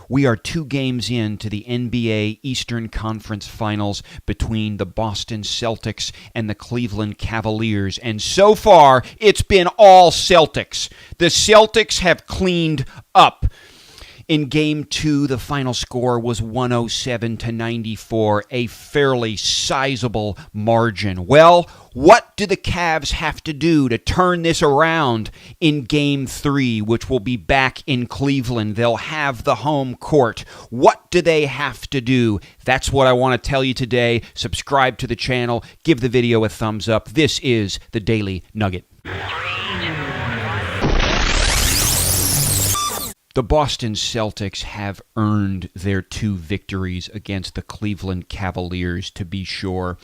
We are 2 games into the NBA Eastern Conference Finals between the Boston Celtics and the Cleveland Cavaliers. And so far, it's been all Celtics. The Celtics have cleaned up. In Game 2, the final score was 107-94, a fairly sizable margin. Well, what do the Cavs have to do to turn this around in Game 3, which will be back in Cleveland? They'll have the home court. What do they have to do? That's what I want to tell you today. Subscribe to the channel. Give the video a thumbs up. This is the Daily Nugget. The Boston Celtics have earned their 2 victories against the Cleveland Cavaliers, to be sure.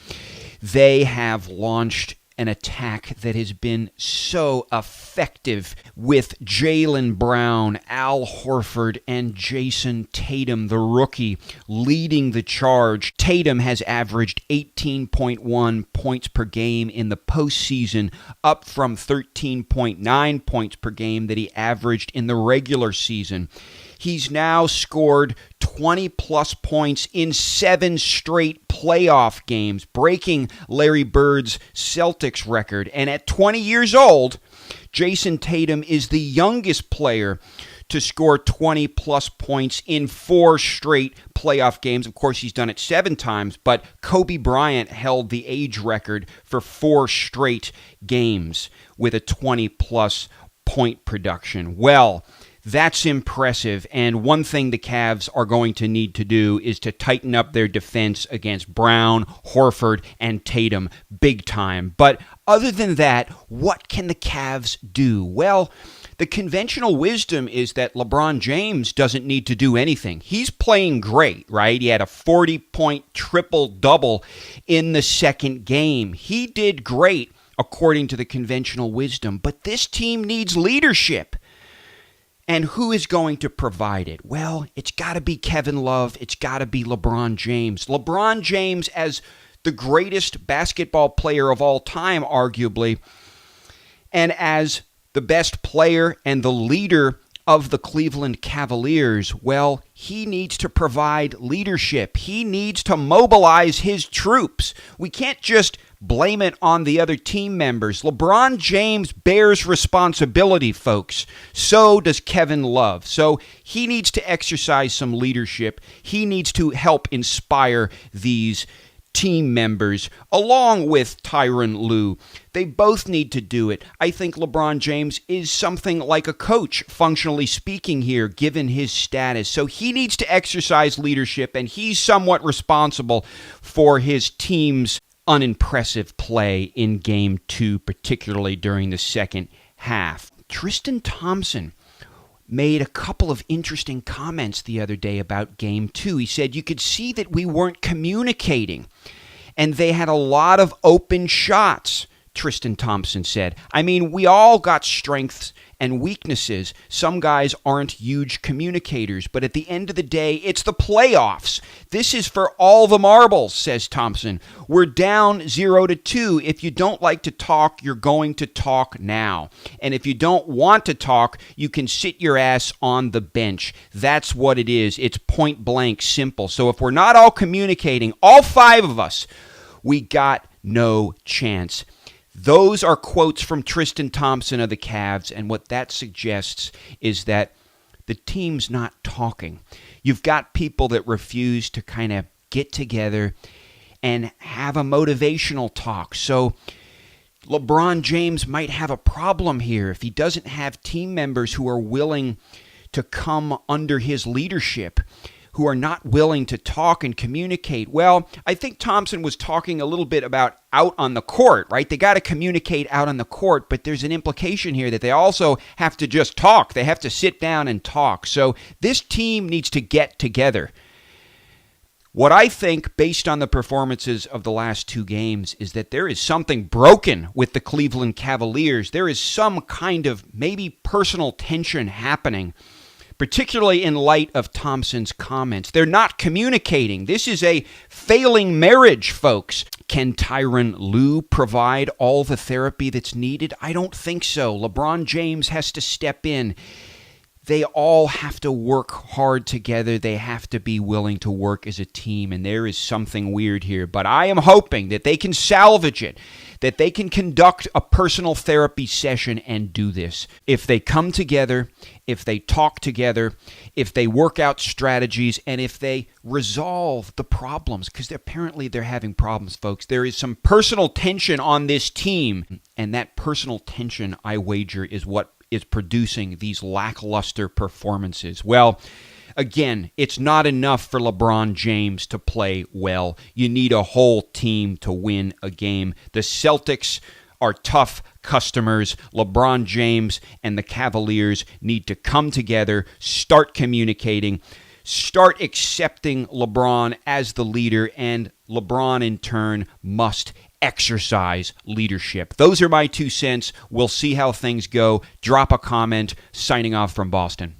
They have launched an attack that has been so effective with Jaylen Brown, Al Horford, and Jason Tatum, the rookie, leading the charge. Tatum has averaged 18.1 points per game in the postseason, up from 13.9 points per game that he averaged in the regular season. He's now scored 20-plus points in 7 straight playoff games, breaking Larry Bird's Celtics record. And at 20 years old, Jason Tatum is the youngest player to score 20-plus points in 4 straight playoff games. Of course, he's done it 7 times, but Kobe Bryant held the age record for 4 straight games with a 20-plus point production. Well, that's impressive, and one thing the Cavs are going to need to do is to tighten up their defense against Brown, Horford, and Tatum big time. But other than that, what can the Cavs do? Well, the conventional wisdom is that LeBron James doesn't need to do anything. He's playing great, right? He had a 40-point triple-double in the second game. He did great, according to the conventional wisdom. But this team needs leadership. And who is going to provide it? Well, it's got to be Kevin Love. It's got to be LeBron James. LeBron James, as the greatest basketball player of all time, arguably, and as the best player and the leader of the Cleveland Cavaliers, well, he needs to provide leadership. He needs to mobilize his troops. We can't just blame it on the other team members. LeBron James bears responsibility, folks. So does Kevin Love. So he needs to exercise some leadership. He needs to help inspire these team members, along with Tyronn Lue. They both need to do it. I think LeBron James is something like a coach, functionally speaking here, given his status. So he needs to exercise leadership, and he's somewhat responsible for his team's unimpressive play in Game 2, particularly during the second half. Tristan Thompson made a couple of interesting comments the other day about Game 2. He said, you could see that we weren't communicating, and they had a lot of open shots, Tristan Thompson said. I mean, we all got strengths and weaknesses. Some guys aren't huge communicators, but at the end of the day, it's the playoffs. This is for all the marbles, says Thompson. We're down 0-2. If you don't like to talk, you're going to talk now. And if you don't want to talk, you can sit your ass on the bench. That's what it is. It's point blank simple. So if we're not all communicating, all 5 of us, we got no chance. Those are quotes from Tristan Thompson of the Cavs, and what that suggests is that the team's not talking. You've got people that refuse to kind of get together and have a motivational talk. So LeBron James might have a problem here if he doesn't have team members who are willing to come under his leadership, who are not willing to talk and communicate. Well, I think Thompson was talking a little bit about out on the court, right? They got to communicate out on the court, but there's an implication here that they also have to just talk. They have to sit down and talk. So this team needs to get together. What I think, based on the performances of the last 2 games, is that there is something broken with the Cleveland Cavaliers. There is some kind of maybe personal tension happening, particularly in light of Thompson's comments. They're not communicating. This is a failing marriage, folks. Can Tyronn Lue provide all the therapy that's needed? I don't think so. LeBron James has to step in. they all have to work hard together. They have to be willing to work as a team, and there is something weird here. But I am hoping that they can salvage it, that they can conduct a personal therapy session and do this. If they come together, if they talk together, if they work out strategies, and if they resolve the problems, because apparently they're having problems, folks. There is some personal tension on this team, and that personal tension, I wager, is what is producing these lackluster performances. Well, again, it's not enough for LeBron James to play well. You need a whole team to win a game. The Celtics are tough customers. LeBron James and the Cavaliers need to come together, start communicating, start accepting LeBron as the leader, and LeBron in turn must exercise leadership. Those are my 2 cents. We'll see how things go. Drop a comment. Signing off from Boston.